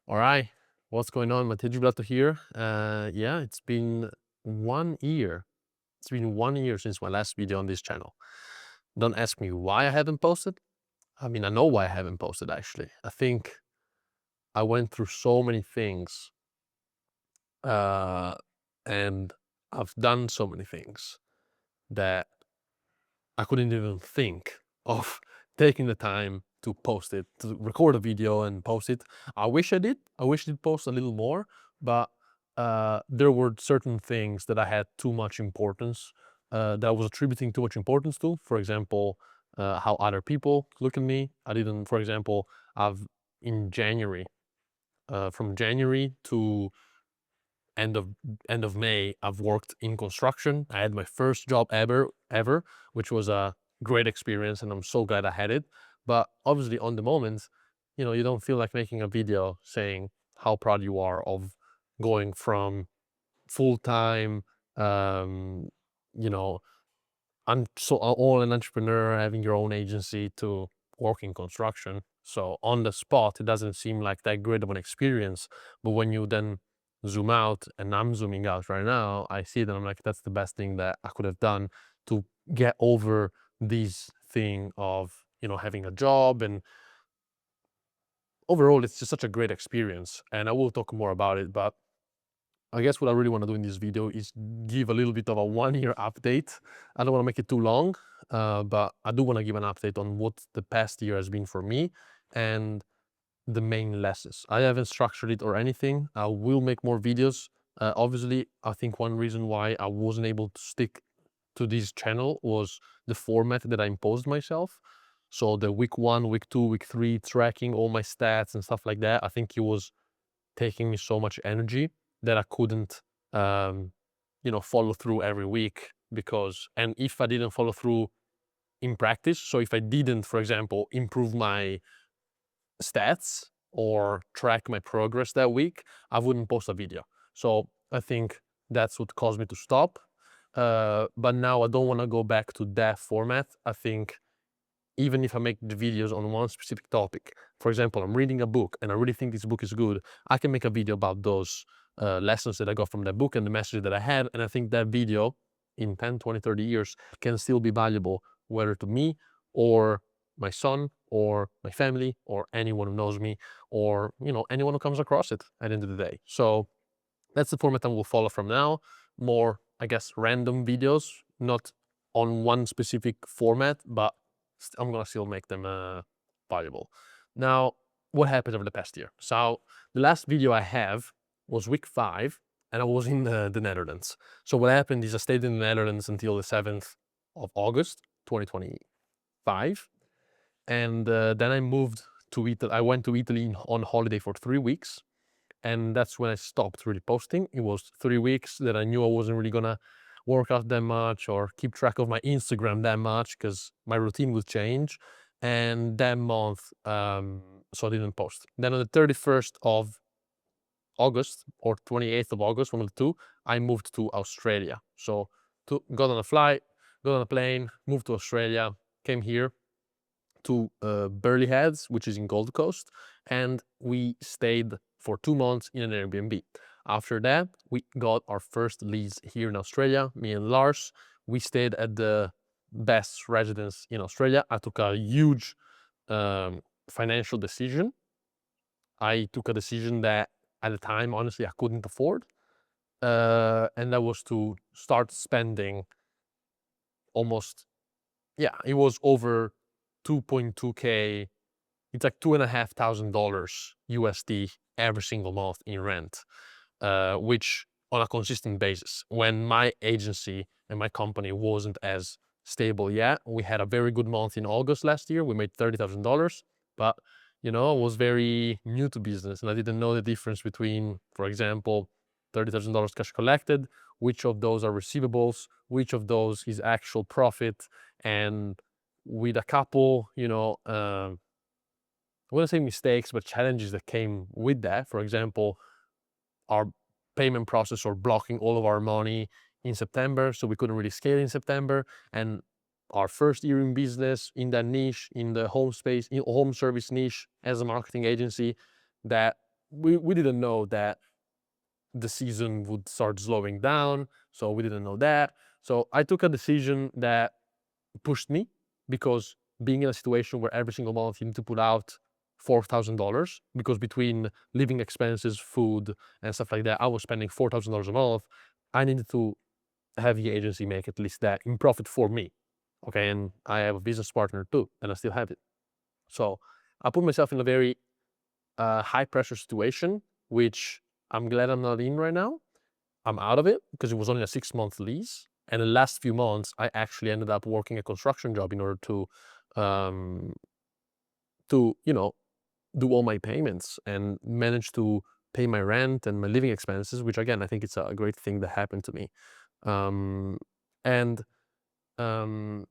All right, what's going on? Matteo Blato here. Yeah, it's been 1 year. It's been 1 year since my last video on this channel. Don't ask me why I haven't posted. I mean, I know why I haven't posted actually. I think I went through so many things, uh, and I've done so many things that I couldn't even think of taking the time to post it, to record a video and post it. I wish I did. I wish I did post a little more, but there were certain things that I had too much importance, that I was attributing too much importance to. For example, how other people look at me. I didn't, for example, I've in January, from January to end of end of May, I've worked in construction. I had my first job ever, which was a great experience, and I'm so glad I had it. But obviously, on the moment, you don't feel like making a video saying how proud you are of going from full time, um, you know, all an entrepreneur, having your own agency to work in construction. So on the spot, it doesn't seem like that great of an experience. But when you then zoom out, and I'm zooming out right now, I see that I'm like, that's the best thing that I could have done to get over this thing of, having a job. And overall, it's just such a great experience. And I will talk more about it. But I guess what I really want to do in this video is give a little bit of a 1 year update. I don't want to make it too long, but I do want to give an update on what the past year has been for me and the main lessons. I haven't structured it or anything. I will make more videos. Obviously, I think one reason why I wasn't able to stick to this channel was the format that I imposed myself. So the week 1, week 2, week 3, tracking all my stats and stuff like that, I think it was taking me so much energy that I couldn't, follow through every week. And if I didn't follow through in practice, so if I didn't, for example, improve my stats or track my progress that week, I wouldn't post a video. So I think that's what caused me to stop. But now I don't want to go back to that format. I think even if I make the videos on one specific topic, for example, I'm reading a book and I really think this book is good, I can make a video about those lessons that I got from that book and the message that I had. And I think that video in 10, 20, 30 years can still be valuable, whether to me or my son or my family or anyone who knows me or, anyone who comes across it at the end of the day. So that's the format I will follow from now. More, I guess, random videos, not on one specific format, but I'm gonna still make them valuable. Now, what happened over the past year? So the last video I have was week 5, and I was in the Netherlands. So what happened is I stayed in the Netherlands until the 7th of August, 2025, and then I moved to Italy. I went to Italy on holiday for 3 weeks, and that's when I stopped really posting. It was 3 weeks that I knew I wasn't really gonna work out that much or keep track of my Instagram that much because my routine would change. And that month, so I didn't post. Then on the 31st of August or 28th of August, one of the two, I moved to Australia. So got on a flight, got on a plane, moved to Australia, came here to Burleigh Heads, which is in Gold Coast, and we stayed for 2 months in an Airbnb. After that, we got our first lease here in Australia, me and Lars. We stayed at the best residence in Australia. I took a huge financial decision. I took a decision that at the time, honestly, I couldn't afford. And that was to start spending almost, yeah, it was over 2.2K. It's like $2,500 USD every single month in rent, which on a consistent basis. When my agency and my company wasn't as stable yet, we had a very good month in August last year. We made $30,000, but I was very new to business and I didn't know the difference between, for example, $30,000 cash collected, which of those are receivables, which of those is actual profit, and with a couple, I wouldn't say mistakes, but challenges that came with that. For example, our payment processor blocking all of our money in September, so we couldn't really scale in September. And our first year in business in that niche, in the home space, in home service niche as a marketing agency, that we didn't know that the season would start slowing down, so we didn't know that. So I took a decision that pushed me, because being in a situation where every single month you need to put out $4,000, because between living expenses, food, and stuff like that, I was spending $4,000 a month. I needed to have the agency make at least that in profit for me. Okay, and I have a business partner too, and I still have it. So I put myself in a very high pressure situation, which I'm glad I'm not in right now. I'm out of it because it was only a 6-month lease. And the last few months, I actually ended up working a construction job in order um, you know, do all my payments and manage to pay my rent and my living expenses, which again, I think it's a great thing that happened to me. Um, and um,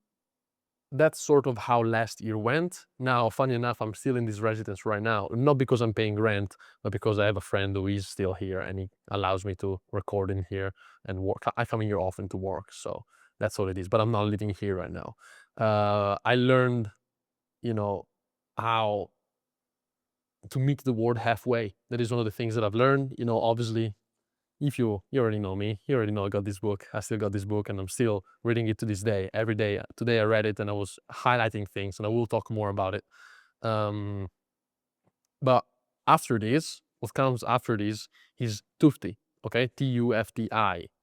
that's sort of how last year went. Now, funny enough, I'm still in this residence right now, not because I'm paying rent, but because I have a friend who is still here and he allows me to record in here and work. I come in here often to work, so that's all it is. But I'm not living here right now. I learned, you know, how to meet the world halfway. That is one of the things that I've learned. Obviously, if you already know me, you already know I got this book. I still got this book and I'm still reading it to this day. Every day. Today I read it and I was highlighting things, and I will talk more about it. Um, but after this, what comes after this is Tufti. Okay, Tufti,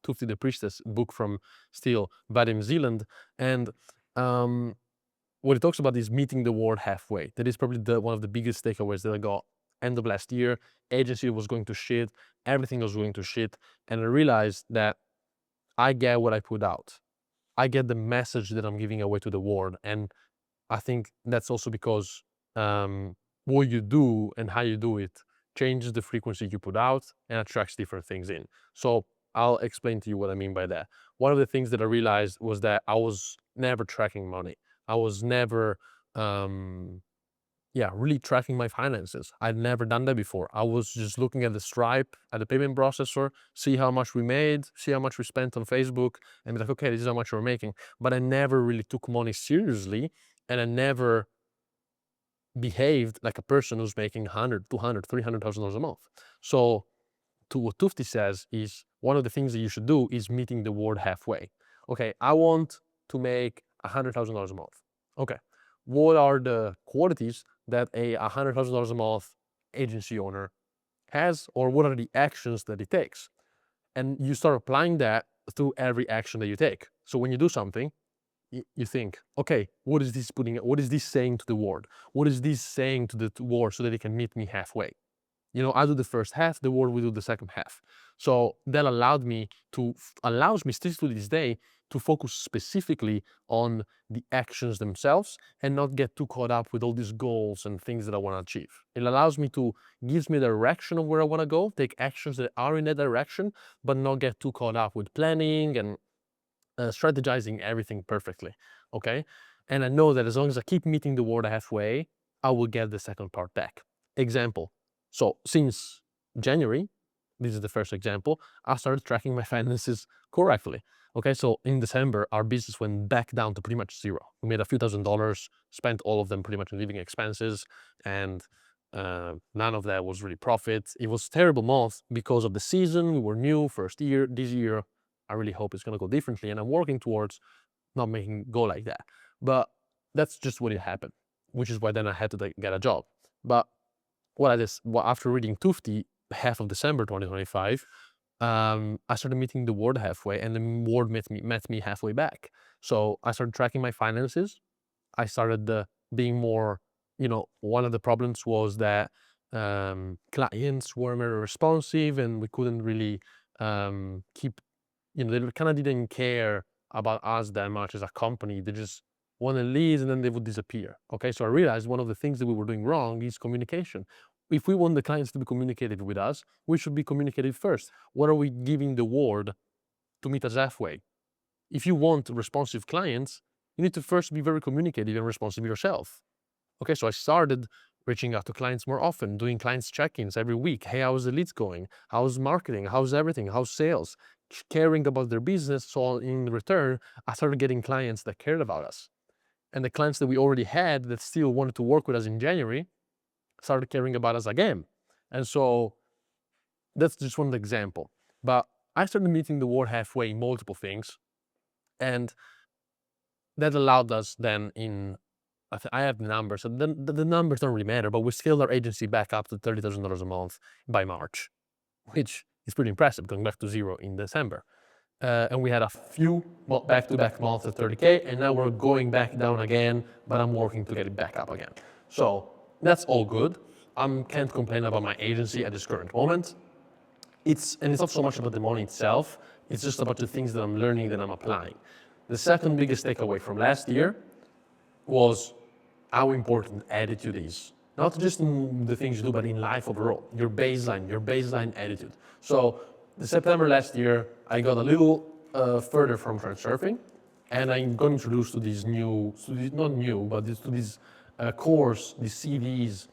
Tufti the Priestess, book from still Vadim Zealand. And what it talks about is meeting the world halfway. That is probably one of the biggest takeaways that I got end of last year. Agency was going to shit, everything was going to shit, and I realized that I get what I put out. I get the message that I'm giving away to the world, and I think that's also because what you do and how you do it changes the frequency you put out and attracts different things in. So I'll explain to you what I mean by that. One of the things that I realized was that I was never tracking money. I was never really tracking my finances. I'd never done that before. I was just looking at the Stripe, at the payment processor, see how much we made, see how much we spent on Facebook, and be like, okay, this is how much we're making. But I never really took money seriously, and I never behaved like a person who's making 100, 200, $300,000 a month. So to what Tufti says is, one of the things that you should do is meeting the world halfway. Okay, I want to make $100,000 a month. Okay, what are the qualities that a $100,000 a month agency owner has, or what are the actions that it takes? And you start applying that through every action that you take. So when you do something, you think, okay, what is this saying to the world? What is this saying to the world so that it can meet me halfway? I do the first half, the world will do the second half. So that allows me still to this day to focus specifically on the actions themselves and not get too caught up with all these goals and things that I want to achieve. It allows me to, gives me the direction of where I want to go, take actions that are in that direction, but not get too caught up with planning and strategizing everything perfectly. Okay. And I know that as long as I keep meeting the world halfway, I will get the second part back. Example. So since January, this is the first example, I started tracking my finances correctly. Okay, so in December, our business went back down to pretty much zero. We made a few $1,000s, spent all of them pretty much on living expenses, and none of that was really profit. It was a terrible month because of the season. We were new, first year. This year, I really hope it's going to go differently, and I'm working towards not making it go like that. But that's just what it happened, which is why then I had to get a job. But after reading Tufti, half of December 2025, I started meeting the world halfway, and the world met me halfway back. So I started tracking my finances. I started being more, one of the problems was that clients weren't very responsive, and we couldn't really keep, they kind of didn't care about us that much as a company. They just wanted leads and then they would disappear. Okay, so I realized one of the things that we were doing wrong is communication. If we want the clients to be communicated with us, we should be communicated first. What are we giving the world to meet us halfway? If you want responsive clients, you need to first be very communicative and responsive yourself. Okay, so I started reaching out to clients more often, doing clients check-ins every week. Hey, how's the leads going? How's marketing? How's everything? How's sales? Caring about their business. So in return, I started getting clients that cared about us. And the clients that we already had that still wanted to work with us in January started caring about us again. And so that's just one example. But I started meeting the world halfway in multiple things. And that allowed us then I have the numbers. So the numbers don't really matter, but we scaled our agency back up to $30,000 a month by March, which is pretty impressive, going back to zero in December. And we had a few back-to-back months at 30K, and now we're going back down again, but I'm working to get it back up again. So that's all good. I can't complain about my agency at this current moment. It's not so much about the money itself, it's just about the things that I'm learning, that I'm applying. The second biggest takeaway from last year was how important attitude is. Not just in the things you do, but in life overall. Your baseline attitude. So the September last year, I got a little further from Transurfing, and I got introduced to this to this course, these CDs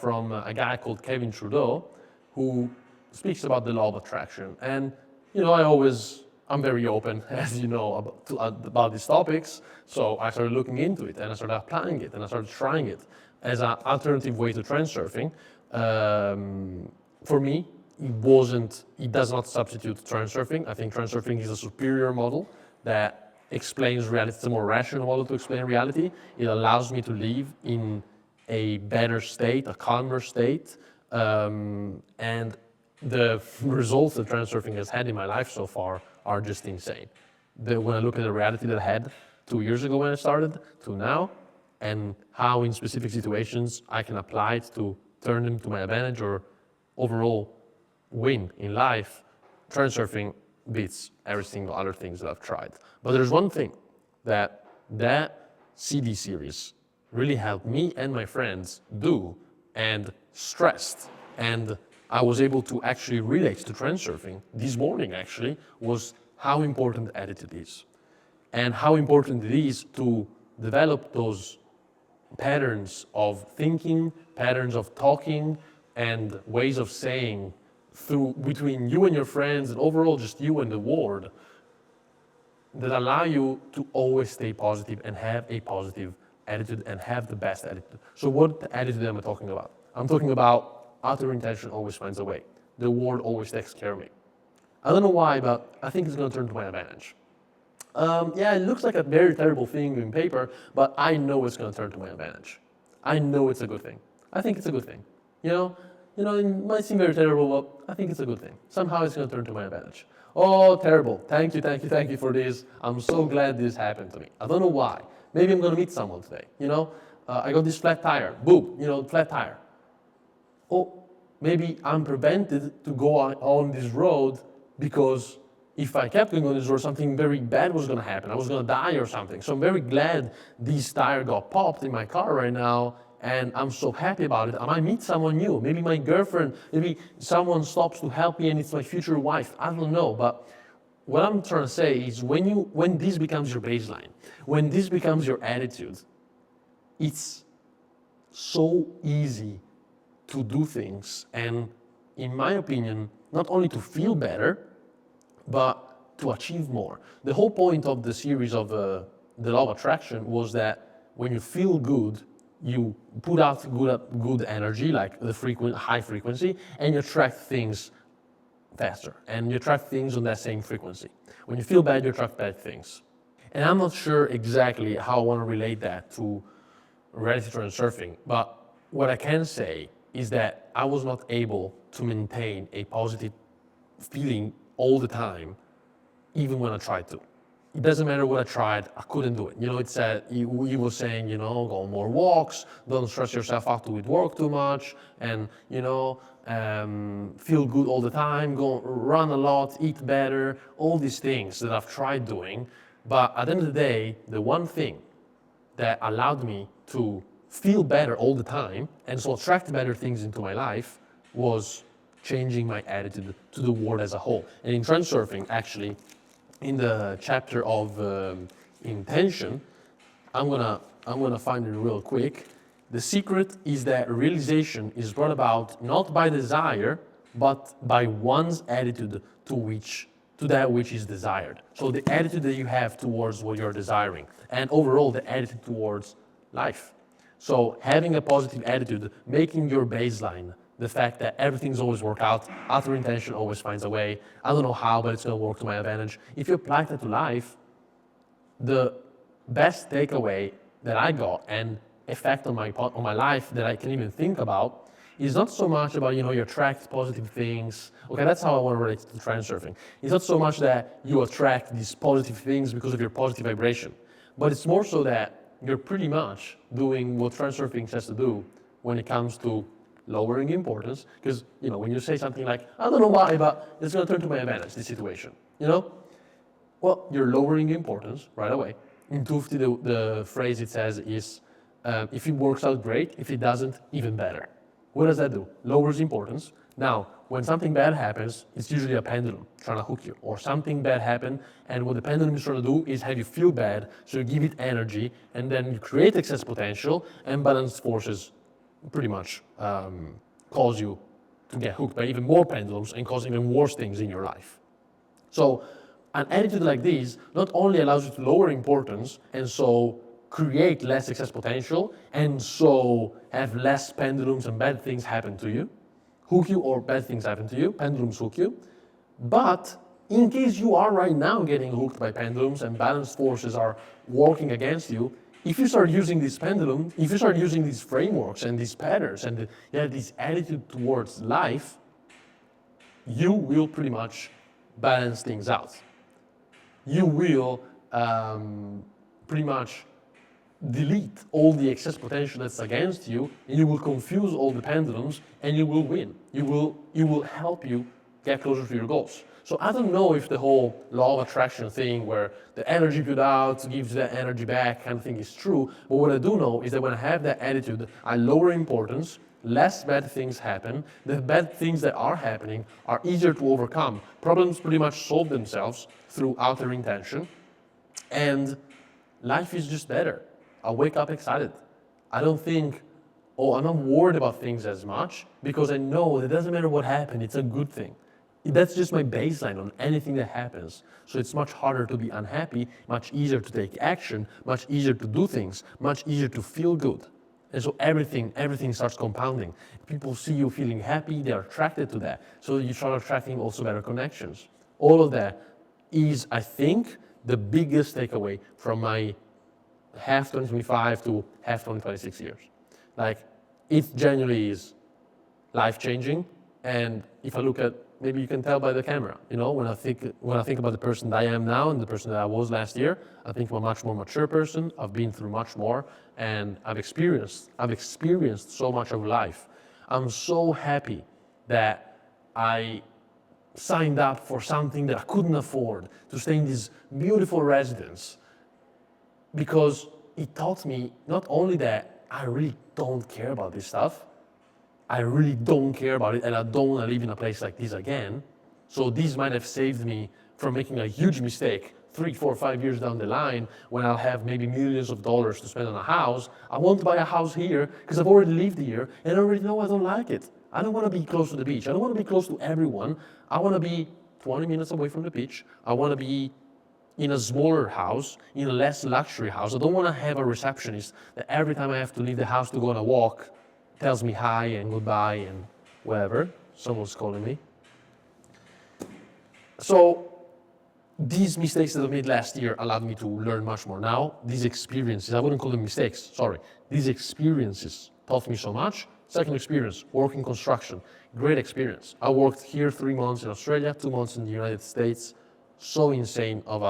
from a guy called Kevin Trudeau, who speaks about the law of attraction. And I'm very open, as you know, about these topics. So I started looking into it, and I started applying it, and I started trying it as an alternative way to Transurfing. For me, it does not substitute Transurfing. I think Transurfing is a superior model that explains reality. It's a more rational model to explain reality. It allows me to live in a better state, a calmer state, and the results that Transurfing has had in my life so far are just insane. When I look at the reality that I had 2 years ago when I started to now, and how in specific situations I can apply it to turn them to my advantage or overall win in life, Transurfing beats every single other things that I've tried. But there's one thing that CD series really helped me and my friends do and stressed, and I was able to actually relate to Transurfing this morning actually, was how important attitude is. And how important it is to develop those patterns of thinking, patterns of talking, and ways of saying between you and your friends, and overall just you and the world, that allow you to always stay positive and have a positive attitude and have the best attitude. So what attitude am I talking about? I'm talking about utter intention always finds a way. The world always takes care of me. I don't know why, but I think it's going to turn to my advantage. It looks like a very terrible thing in paper, but I know it's going to turn to my advantage. I know it's a good thing. I think it's a good thing. It might seem very terrible, but I think it's a good thing. Somehow it's going to turn to my advantage. Oh, terrible. Thank you for this. I'm so glad this happened to me. I don't know why. Maybe I'm going to meet someone today. I got this flat tire. Boom, flat tire. Oh, maybe I'm prevented to go on this road because if I kept going on this road, something very bad was going to happen. I was going to die or something. So I'm very glad this tire got popped in my car right now, and I'm so happy about it. I might meet someone new. Maybe my girlfriend, maybe someone stops to help me and it's my future wife. I don't know, but what I'm trying to say is when this becomes your baseline, when this becomes your attitude, it's so easy to do things, and in my opinion, not only to feel better, but to achieve more. The whole point of the series of the law of attraction was that when you feel good, you put out good energy, like high frequency, and you attract things faster, and you attract things on that same frequency. When you feel bad, you attract bad things. And I'm not sure exactly how I want to relate that to reality Transurfing, but what I can say is that I was not able to maintain a positive feeling all the time, even when I tried to. It doesn't matter what I tried, I couldn't do it. He was saying, go on more walks, don't stress yourself out with work too much, and, feel good all the time, go run a lot, eat better, all these things that I've tried doing. But at the end of the day, the one thing that allowed me to feel better all the time and so attract better things into my life was changing my attitude to the world as a whole. And in Transurfing, actually, in the chapter of intention, I'm gonna find it real quick. The secret is that realization is brought about not by desire, but by one's attitude to that which is desired. So the attitude that you have towards what you're desiring, and overall the attitude towards life. So having a positive attitude, making your baseline the fact that everything's always work out, outer intention always finds a way. I don't know how, but it's gonna work to my advantage. If you apply that to life, the best takeaway that I got and effect on my life that I can even think about is not so much about, you attract positive things. Okay, that's how I want to relate to transurfing. It's not so much that you attract these positive things because of your positive vibration, but it's more so that you're pretty much doing what transurfing says to do when it comes to lowering importance. Because, when you say something like, I don't know why, but it's going to turn to my advantage, this situation, well, you're lowering importance right away. In Tufti, the phrase it says is, if it works out, great. If it doesn't, even better. What does that do? Lowers importance. Now, when something bad happens, it's usually a pendulum trying to hook you, or something bad happened, and what the pendulum is trying to do is have you feel bad, so you give it energy, and then you create excess potential, and balanced forces pretty much cause you to get hooked by even more pendulums and cause even worse things in your life. So an attitude like this not only allows you to lower importance and so create less excess potential and so have less pendulums and bad things happen to you, hook you or bad things happen to you, pendulums hook you, but in case you are right now getting hooked by pendulums and balanced forces are working against you, if you start using this pendulum, if you start using these frameworks and these patterns and you have this attitude towards life, you will pretty much balance things out. You will pretty much delete all the excess potential that's against you, and you will confuse all the pendulums, and you will win. You will help you get closer to your goals. So I don't know if the whole law of attraction thing where the energy put out gives that energy back kind of thing is true, but what I do know is that when I have that attitude, I lower importance, less bad things happen, the bad things that are happening are easier to overcome. Problems pretty much solve themselves through outer intention, and life is just better. I wake up excited. I don't think, I'm not worried about things as much because I know it doesn't matter what happened, it's a good thing. That's just my baseline on anything that happens. So it's much harder to be unhappy, much easier to take action, much easier to do things, much easier to feel good. And so everything starts compounding. People see you feeling happy, they're attracted to that. So you start attracting also better connections. All of that is, I think, the biggest takeaway from my half 2025 to half 2026 years. Like, it genuinely is life-changing. And if I look at, maybe you can tell by the camera, when I think about the person that I am now and the person that I was last year, I think I'm a much more mature person. I've been through much more, and I've experienced so much of life. I'm so happy that I signed up for something that I couldn't afford, to stay in this beautiful residence, because it taught me not only that I really don't care about this stuff, I really don't care about it, and I don't want to live in a place like this again. So this might have saved me from making a huge mistake 3, 4, 5 years down the line when I'll have maybe millions of dollars to spend on a house. I want to buy a house here because I've already lived here and I already know I don't like it. I don't want to be close to the beach. I don't want to be close to everyone. I want to be 20 minutes away from the beach. I want to be in a smaller house, in a less luxury house. I don't want to have a receptionist that every time I have to leave the house to go on a walk tells me hi and goodbye and whatever. Someone's calling me. So these mistakes that I made last year allowed me to learn much more. Now, these experiences, I wouldn't call them mistakes, sorry. These experiences taught me so much. Second experience, working construction, great experience. I worked here 3 months in Australia, 2 months in the United States. So insane of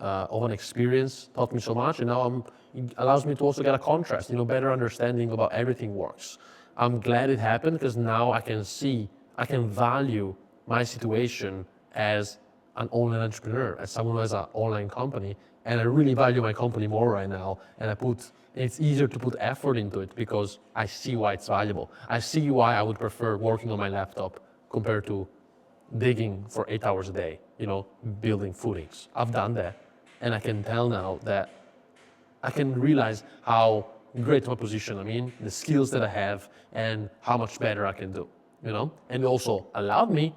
an experience, taught me so much, and now it allows me to also get a contrast, better understanding about everything works. I'm glad it happened because now I can value my situation as an online entrepreneur, as someone who has an online company, and I really value my company more right now, and it's easier to put effort into it because I see why it's valuable. I see why I would prefer working on my laptop compared to digging for 8 hours a day, building footings. I've done that, and I can tell now that I can realize how great my position I'm in, the skills that I have, and how much better I can do, And it also allowed me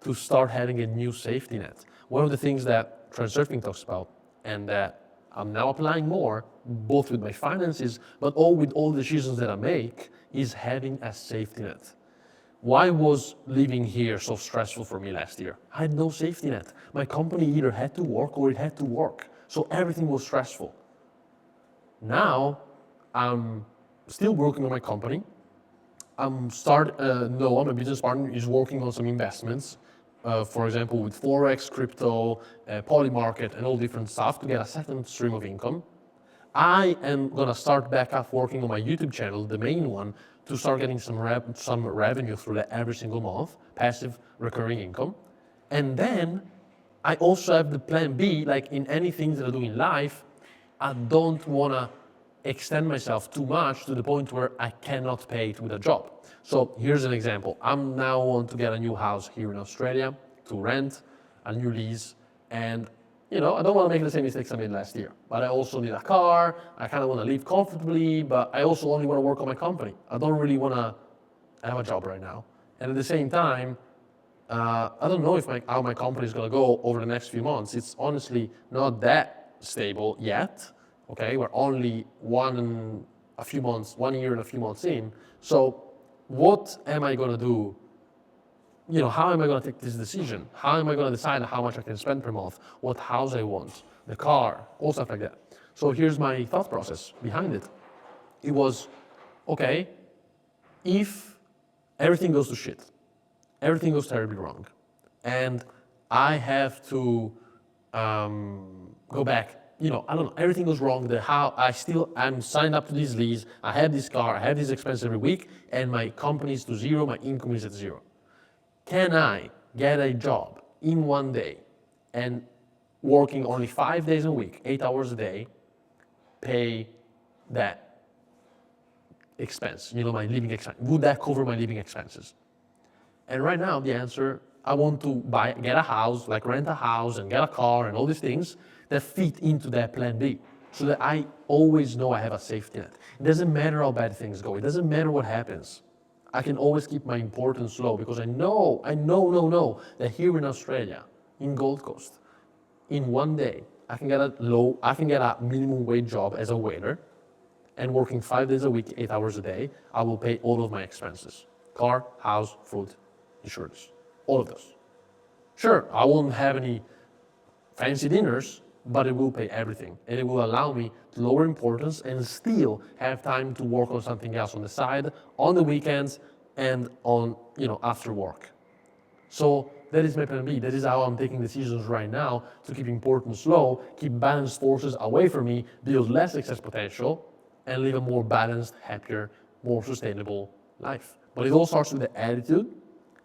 to start having a new safety net. One of the things that Transurfing talks about, and that I'm now applying more, both with my finances, but with all the decisions that I make, is having a safety net. Why was living here so stressful for me last year? I had no safety net. My company either had to work or it had to work. So everything was stressful. Now, I'm still working on my company. Noah, my business partner, is working on some investments, for example, with Forex, crypto, Polymarket, and all different stuff to get a second stream of income. I am gonna start back up working on my YouTube channel, the main one, to start getting some revenue through that every single month, passive recurring income. And then I also have the plan B, like in anything that I do in life, I don't wanna extend myself too much to the point where I cannot pay it with a job. So here's an example. I'm now want to get a new house here in Australia to rent, a new lease, and I don't want to make the same mistakes I made last year. But I also need a car. I kind of want to live comfortably, but I also only want to work on my company. I don't really want to have a job right now. And at the same time, I don't know how my company is going to go over the next few months. It's honestly not that stable yet. Okay, we're only 1 year and a few months in. So what am I going to do? How am I going to take this decision? How am I going to decide how much I can spend per month? What house I want, the car, all stuff like that. So here's my thought process behind it. It was, okay, if everything goes to shit, everything goes terribly wrong, and I have to go back, I don't know, everything goes wrong, I'm signed up to this lease, I have this car, I have this expense every week, and my company is to zero, my income is at zero. Can I get a job in one day and working only 5 days a week, 8 hours a day, pay that expense, my living expense? Would that cover my living expenses? And right now, the answer, I want to get a house, like rent a house and get a car and all these things that fit into that plan B, so that I always know I have a safety net. It doesn't matter how bad things go. It doesn't matter what happens. I can always keep my importance low because I know that here in Australia, in Gold Coast, in one day, I can get a minimum wage job as a waiter, and working 5 days a week, 8 hours a day, I will pay all of my expenses. Car, house, food, insurance, all of those. Sure, I won't have any fancy dinners, but it will pay everything. And it will allow me to lower importance and still have time to work on something else on the side, on the weekends, and on, after work. So that is my plan B. That is how I'm taking decisions right now to keep importance low, keep balanced forces away from me, build less excess potential, and live a more balanced, happier, more sustainable life. But it all starts with the attitude,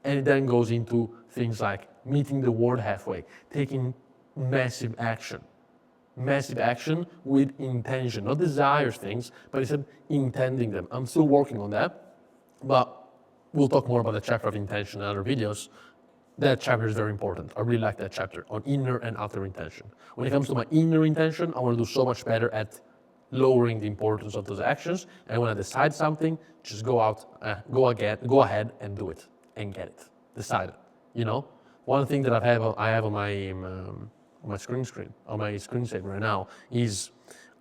and it then goes into things like meeting the world halfway, taking massive action with intention, not desires things, but instead intending them. I'm still working on that, but we'll talk more about the chapter of intention in other videos. That chapter is very important. I really like that chapter on inner and outer intention. When it comes to my inner intention, I want to do so much better at lowering the importance of those actions. And when I decide something, just go ahead and do it and get it. Decide it. One thing that I have on my screensaver right now is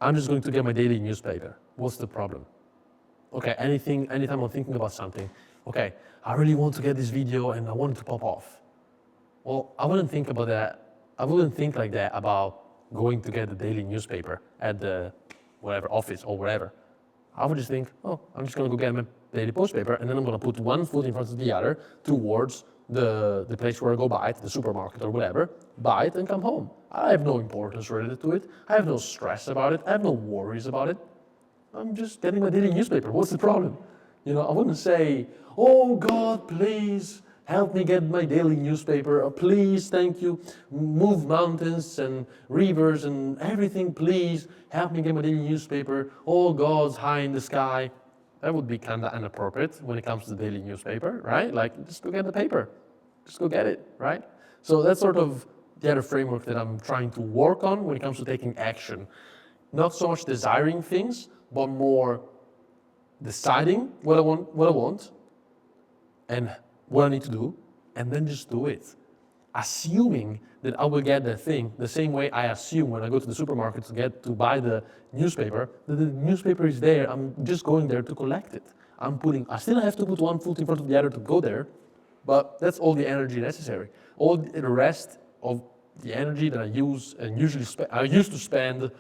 I'm just going to get my daily newspaper. What's the problem? Okay, anytime I'm thinking about something, okay, I really want to get this video and I want it to pop off. Well, I wouldn't think about that. I wouldn't think like that about going to get the daily newspaper at the whatever office or wherever. I would just think, I'm just gonna go get my daily post paper, and then I'm gonna put one foot in front of the other towards the place where I go buy it, the supermarket or whatever, buy it and come home. I have no importance related to it. I have no stress about it. I have no worries about it. I'm just getting my daily newspaper. What's the problem? I wouldn't say, oh God, please help me get my daily newspaper. Please, thank you. Move mountains and rivers and everything. Please help me get my daily newspaper. Oh, God's high in the sky. That would be kind of inappropriate when it comes to the daily newspaper, right? Like, just go get the paper. Just go get it, right? So that's sort of the other framework that I'm trying to work on when it comes to taking action. Not so much desiring things, but more deciding what I want, and what I need to do, and then just do it. Assuming that I will get that thing the same way I assume when I go to the supermarket to buy the newspaper, that the newspaper is there, I'm just going there to collect it. I still have to put one foot in front of the other to go there, but that's all the energy necessary. All the rest of the energy that I use and I used to spend,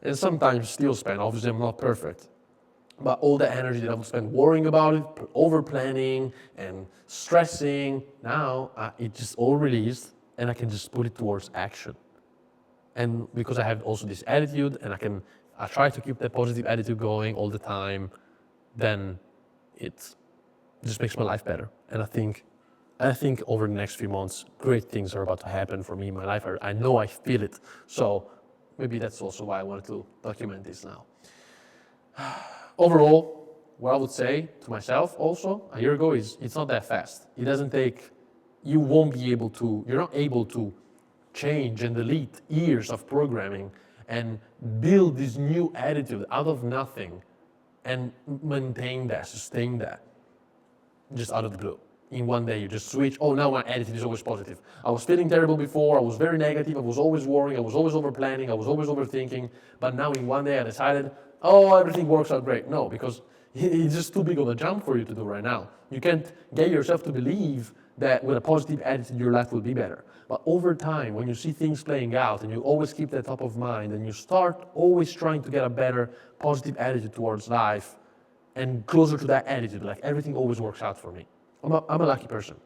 and sometimes still spend, obviously I'm not perfect, but all the energy that I would spend worrying about it, over planning and stressing, now it just all released and I can just put it towards action. And because I have also this attitude and I try to keep that positive attitude going all the time, then it just makes my life better. And I think over the next few months, great things are about to happen for me in my life. I know I feel it. So maybe that's also why I wanted to document this now. Overall, what I would say to myself also a year ago is it's not that fast. It doesn't take, you're not able to change and delete years of programming and build this new attitude out of nothing and maintain that, sustain that, just out of the blue. In one day you just switch, oh, now my attitude is always positive. I was feeling terrible before, I was very negative, I was always worrying, I was always over planning, I was always overthinking, but now in one day I decided, oh, everything works out great. No, because it's just too big of a jump for you to do right now. You can't get yourself to believe that with a positive attitude your life will be better. But over time, when you see things playing out and you always keep that top of mind and you start always trying to get a better positive attitude towards life and closer to that attitude, like everything always works out for me. I'm a lucky person.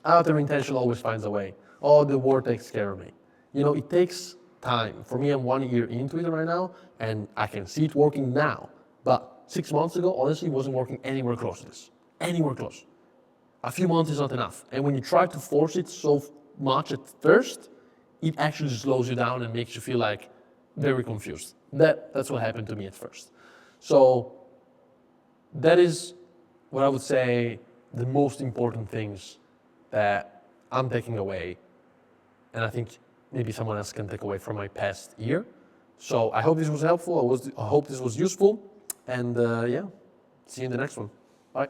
Outer intention always finds a way. Oh, the world takes care of me. You know, it takes time. For me, I'm 1 year into it right now, and I can see it working now. But 6 months ago, honestly, it wasn't working anywhere close to this. Anywhere close. A few months is not enough. And when you try to force it so much at first, it actually slows you down and makes you feel like very confused. That's what happened to me at first. So that is what I would say the most important things that I'm taking away, and I think maybe someone else can take away from my past year. So I hope this was helpful. I hope this was useful, and yeah, see you in the next one. Bye.